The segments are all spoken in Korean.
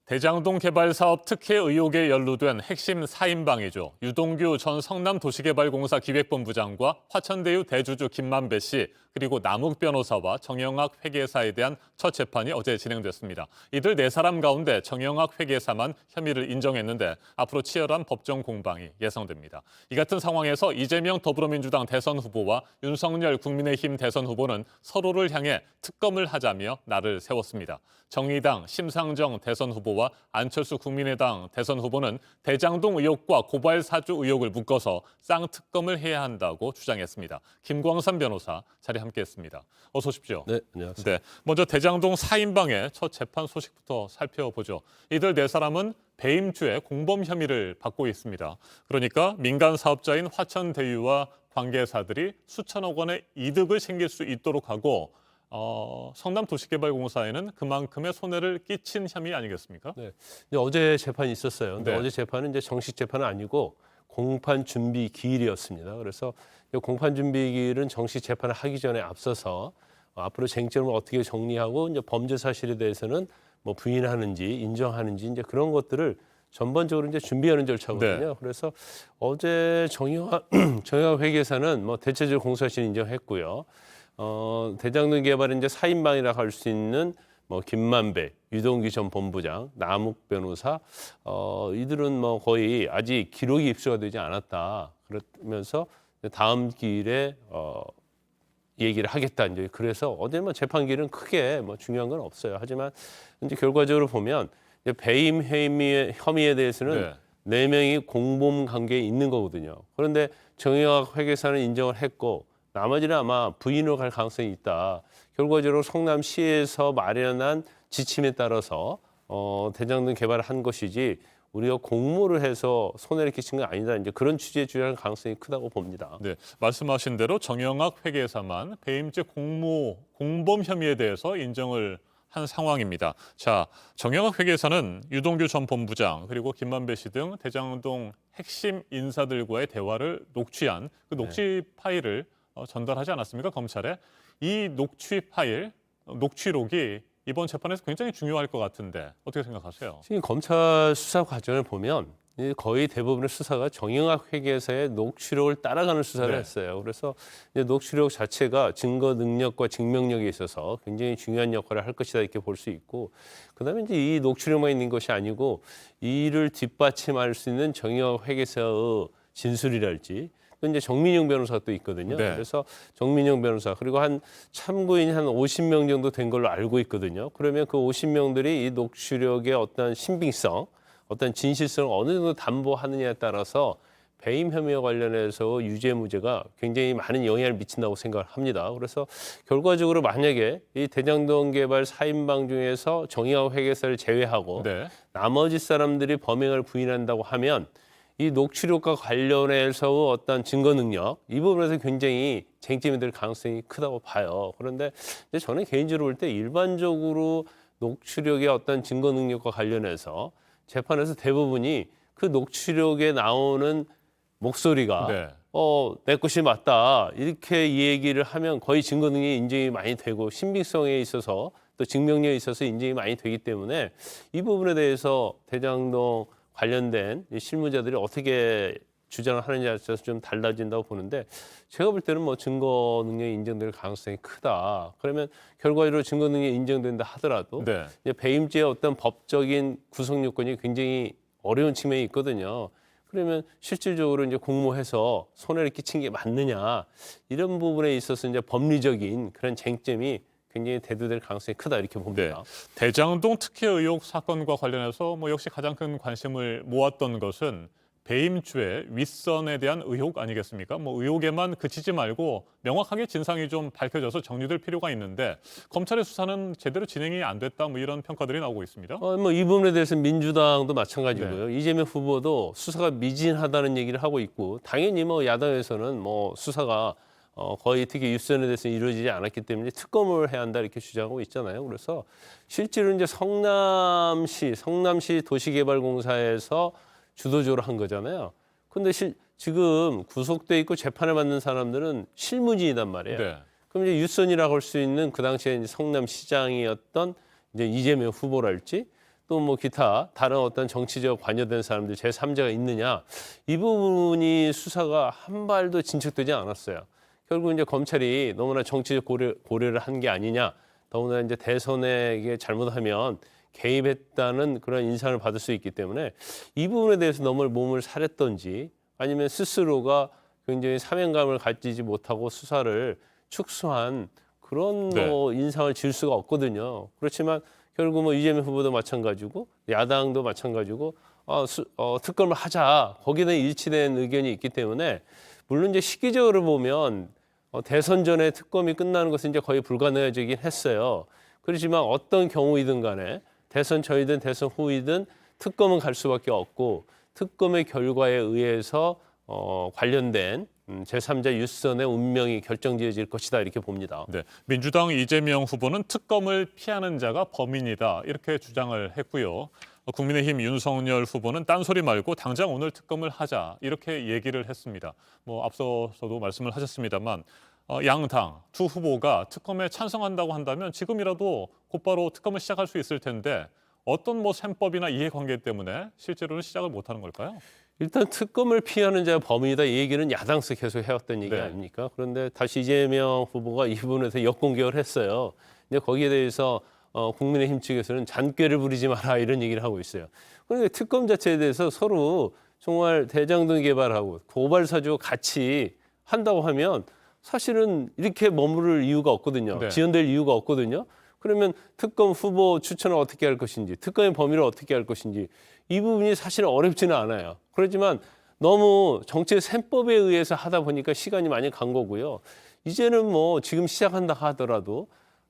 대장동 개발 사업 특혜 의혹에 연루된 핵심 4인방이죠. 유동규 전 성남도시개발공사 기획본부장과 화천대유 대주주 김만배 씨, 그리고 남욱 변호사와 정영학 회계사에 대한 첫 재판이 어제 진행됐습니다. 이들 4사람 가운데 정영학 회계사만 혐의를 인정했는데 앞으로 치열한 법정 공방이 예상됩니다. 이 같은 상황에서 이재명 더불어민주당 대선 후보와 윤석열 국민의힘 대선 후보는 서로를 향해 특검을 하자며 날을 세웠습니다. 정의당 심상정 대선 후보와 안철수 국민의당 대선 후보는 대장동 의혹과 고발 사주 의혹을 묶어서 쌍특검을 해야 한다고 주장했습니다. 김광삼 변호사 자리 함께했습니다. 어서 오십시오. 네, 안녕하세요. 네, 먼저 대장동 4인방의 첫 재판 소식부터 살펴보죠. 이들 4사람은 배임죄 공범 혐의를 받고 있습니다. 그러니까 민간 사업자인 화천대유와 관계사들이 수천억 원의 이득을 챙길 수 있도록 하고 성남도시개발공사에는 그만큼의 손해를 끼친 혐의 아니겠습니까? 네, 이제 어제 재판이 있었어요. 근데 네. 어제 재판은 이제 정식 재판은 아니고 공판 준비 기일이었습니다. 그래서 공판 준비 기일은 정식 재판을 하기 전에 앞서서 앞으로 쟁점을 어떻게 정리하고 이제 범죄 사실에 대해서는 뭐 부인하는지 인정하는지 이제 그런 것들을 전반적으로 이제 준비하는 절차거든요. 네. 그래서 어제 정영학 회계사는 뭐 대체적으로 공소시효 인정했고요. 대장동 개발은 이제 4인방이라 할 수 있는 뭐 김만배, 유동규 전 본부장, 남욱 변호사 이들은 뭐 거의 아직 기록이 입수가 되지 않았다. 그러면서 다음 기일에 얘기를 하겠다. 이제 그래서 어제 뭐 재판기일은 크게 뭐 중요한 건 없어요. 하지만 이제 결과적으로 보면 이제 배임 혐의에 대해서는 네 명이 공범 관계에 있는 거거든요. 그런데 정영학 회계사는 인정을 했고 나머지는 아마 부인으로 갈 가능성이 있다. 결과적으로 성남시에서 마련한 지침에 따라서 대장동 개발을 한 것이지 우리가 공모를 해서 손해를 끼친 건 아니다. 이제 그런 취지의 주장할 가능성이 크다고 봅니다. 네, 말씀하신 대로 정영학 회계사만 배임죄 공범 혐의에 대해서 인정을 한 상황입니다. 자, 정영학 회계사는 유동규 전 본부장 그리고 김만배 씨 등 대장동 핵심 인사들과의 대화를 녹취한 그 녹취 파일을 전달하지 않았습니까? 검찰에. 이 녹취 파일, 녹취록이 이번 재판에서 굉장히 중요할 것 같은데 어떻게 생각하세요? 지금 검찰 수사 과정을 보면 거의 대부분의 수사가 정영학 회계사의 녹취록을 따라가는 수사를 했어요. 그래서 이제 녹취록 자체가 증거 능력과 증명력에 있어서 굉장히 중요한 역할을 할 것이다 이렇게 볼 수 있고, 그다음에 이제 이 녹취록만 있는 것이 아니고 이를 뒷받침할 수 있는 정영학 회계사의 진술이랄지. 이제 정민용 변호사가 또 있거든요. 네. 그래서 정민용 변호사 그리고 한 참고인이 한 50명 정도 된 걸로 알고 있거든요. 그러면 그 50명들이 이 녹취록의 어떤 신빙성, 어떤 진실성을 어느 정도 담보하느냐에 따라서 배임 혐의와 관련해서 유죄 무죄가 굉장히 많은 영향을 미친다고 생각을 합니다. 그래서 결과적으로 만약에 이 대장동 개발 4인방 중에서 정의학 회계사를 제외하고 나머지 사람들이 범행을 부인한다고 하면 이 녹취록과 관련해서 어떤 증거 능력 이 부분에서 굉장히 쟁점이 될 가능성이 크다고 봐요. 그런데 저는 개인적으로 볼 때 일반적으로 녹취록의 어떤 증거 능력과 관련해서 재판에서 대부분이 그 녹취록에 나오는 목소리가 내 것이 맞다 이렇게 이 얘기를 하면 거의 증거 능력이 인정이 많이 되고 신빙성에 있어서 또 증명력에 있어서 인정이 많이 되기 때문에 이 부분에 대해서 대장동 관련된 실무자들이 어떻게 주장을 하느냐에 따라서 좀 달라진다고 보는데, 제가 볼 때는 뭐 증거 능력이 인정될 가능성이 크다. 그러면 결과적으로 증거 능력이 인정된다 하더라도 이제 배임죄의 어떤 법적인 구성 요건이 굉장히 어려운 측면이 있거든요. 그러면 실질적으로 이제 공모해서 손해를 끼친 게 맞느냐 이런 부분에 있어서 이제 법리적인 그런 쟁점이 굉장히 대두될 가능성이 크다 이렇게 봅니다. 대장동 특혜 의혹 사건과 관련해서 뭐 역시 가장 큰 관심을 모았던 것은 배임죄 윗선에 대한 의혹 아니겠습니까? 뭐 의혹에만 그치지 말고 명확하게 진상이 좀 밝혀져서 정리될 필요가 있는데 검찰의 수사는 제대로 진행이 안 됐다 뭐 이런 평가들이 나오고 있습니다. 뭐 이 부분에 대해서 민주당도 마찬가지고요. 이재명 후보도 수사가 미진하다는 얘기를 하고 있고, 당연히 뭐 야당에서는 뭐 수사가 거의 특히 윗선에 대해서 이루어지지 않았기 때문에 특검을 해야 한다 이렇게 주장하고 있잖아요. 그래서 실제로 이제 성남시 도시개발공사에서 주도적으로 한 거잖아요. 근데 지금 구속돼 있고 재판을 받는 사람들은 실무진이단 말이에요. 그럼 이제 윗선이라고 할 수 있는 그 당시에 이제 성남시장이었던 이제 이재명 후보랄지 또 뭐 기타 다른 어떤 정치적 관여된 사람들 제3자가 있느냐 이 부분이 수사가 한 발도 진척되지 않았어요. 결국 이제 검찰이 너무나 정치적 고려를 한 게 아니냐. 더구나 이제 대선에 이게 잘못하면 개입했다는 그런 인상을 받을 수 있기 때문에 이 부분에 대해서 너무 몸을 사렸던지 아니면 스스로가 굉장히 사명감을 가지지 못하고 수사를 축소한 그런 뭐 인상을 지을 수가 없거든요. 그렇지만 결국 뭐 이재명 후보도 마찬가지고 야당도 마찬가지고 특검을 하자 거기는 일치된 의견이 있기 때문에 물론 이제 시기적으로 보면 대선 전에 특검이 끝나는 것은 이제 거의 불가능해지긴 했어요. 그렇지만 어떤 경우이든 간에 대선 전이든 대선 후이든 특검은 갈 수밖에 없고 특검의 결과에 의해서 관련된 제3자 유선의 운명이 결정지어질 것이다 이렇게 봅니다. 네, 민주당 이재명 후보는 특검을 피하는 자가 범인이다 이렇게 주장을 했고요. 국민의힘 윤석열 후보는 딴소리 말고 당장 오늘 특검을 하자 이렇게 얘기를 했습니다. 뭐 앞서서도 말씀을 하셨습니다만 양당 두 후보가 특검에 찬성한다고 한다면 지금이라도 곧바로 특검을 시작할 수 있을 텐데 어떤 뭐 셈법이나 이해관계 때문에 실제로는 시작을 못하는 걸까요? 일단 특검을 피하는 자가 범인이다 이 얘기는 야당에서 계속 해왔던 얘기 아닙니까? 그런데 다시 이재명 후보가 이 부분에서 역공격을 했어요. 근데 거기에 대해서 국민의힘 측에서는 잔꾀를 부리지 마라 이런 얘기를 하고 있어요. 그런데 특검 자체에 대해서 서로 정말 대장동 개발하고 고발 사주 같이 한다고 하면 사실은 이렇게 머무를 이유가 없거든요. 네. 지연될 이유가 없거든요. 그러면 특검 후보 추천을 어떻게 할 것인지, 특검의 범위를 어떻게 할 것인지 이 부분이 사실은 어렵지는 않아요. 그렇지만 너무 정치의 셈법에 의해서 하다 보니까 시간이 많이 간 거고요. 이제는 뭐 지금 시작한다 하더라도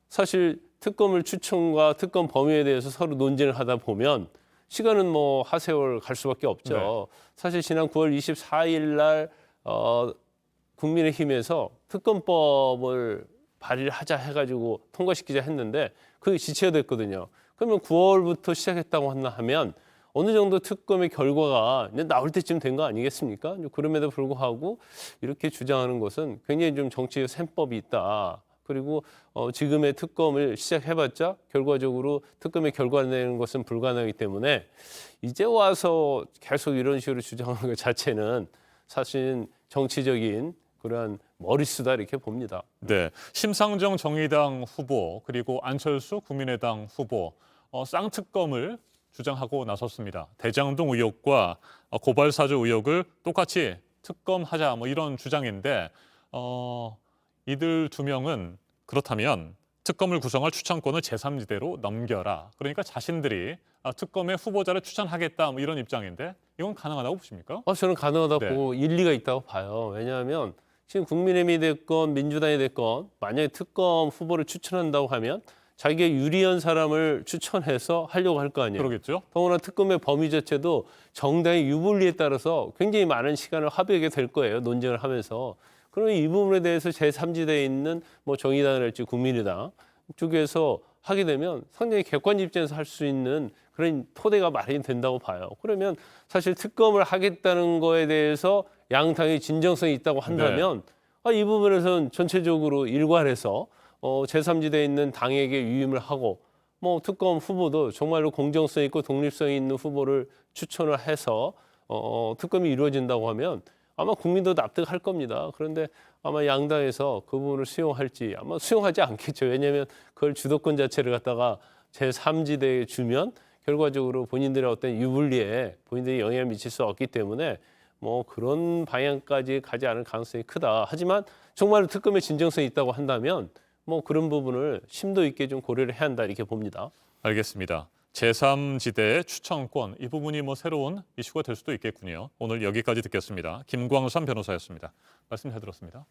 사실 특검을 추천과 특검 범위에 대해서 서로 논쟁을 하다 보면 시간은 뭐 하세월 갈 수밖에 없죠. 네. 사실 지난 9월 24일 날 국민의힘에서 특검법을 발의를 하자 해가지고 통과시키자 했는데 그게 지체가 됐거든요. 그러면 9월부터 시작했다고 하면 어느 정도 특검의 결과가 이제 나올 때쯤 된 거 아니겠습니까? 그럼에도 불구하고 이렇게 주장하는 것은 굉장히 좀 정치의 셈법이 있다. 그리고 지금의 특검을 시작해봤자 결과적으로 특검의 결과를 내는 것은 불가능하기 때문에 이제 와서 계속 이런 식으로 주장하는 것 자체는 사실 정치적인 그러한 머릿수다 이렇게 봅니다. 네, 심상정 정의당 후보 그리고 안철수 국민의당 후보 쌍특검을 주장하고 나섰습니다. 대장동 의혹과 고발 사주 의혹을 똑같이 특검하자 뭐 이런 주장인데 이들 두 명은 그렇다면 특검을 구성할 추천권을 제3지대로 넘겨라. 그러니까 자신들이 특검의 후보자를 추천하겠다 뭐 이런 입장인데 이건 가능하다고 보십니까? 저는 가능하다고 네. 일리가 있다고 봐요. 왜냐하면 지금 국민의힘이 됐건 민주당이 됐건 만약에 특검 후보를 추천한다고 하면 자기가 유리한 사람을 추천해서 하려고 할 거 아니에요. 그러겠죠. 더구나 특검의 범위 자체도 정당의 유불리에 따라서 굉장히 많은 시간을 합의하게 될 거예요. 논쟁을 하면서. 그러면 이 부분에 대해서 제3지대에 있는 뭐 정의당이랄지 국민의당 쪽에서 하게 되면 상당히 객관적 입장에서 할 수 있는 그런 토대가 마련된다고 봐요. 그러면 사실 특검을 하겠다는 거에 대해서 양당이 진정성이 있다고 한다면 이 부분에서는 전체적으로 일괄해서 제3지대에 있는 당에게 위임을 하고 뭐 특검 후보도 정말로 공정성 있고 독립성 있는 후보를 추천을 해서 특검이 이루어진다고 하면 아마 국민도 납득할 겁니다. 그런데 아마 양당에서 그 부분을 수용할지 아마 수용하지 않겠죠. 왜냐하면 그걸 주도권 자체를 갖다가 제3지대에 주면 결과적으로 본인들의 어떤 유불리에 본인들이 영향을 미칠 수 없기 때문에 뭐 그런 방향까지 가지 않을 가능성이 크다. 하지만 정말로 특검의 진정성이 있다고 한다면 뭐 그런 부분을 심도 있게 좀 고려를 해야 한다 이렇게 봅니다. 알겠습니다. 제3지대의 추천권 이 부분이 뭐 새로운 이슈가 될 수도 있겠군요. 오늘 여기까지 듣겠습니다. 김광삼 변호사였습니다. 말씀 잘 들었습니다.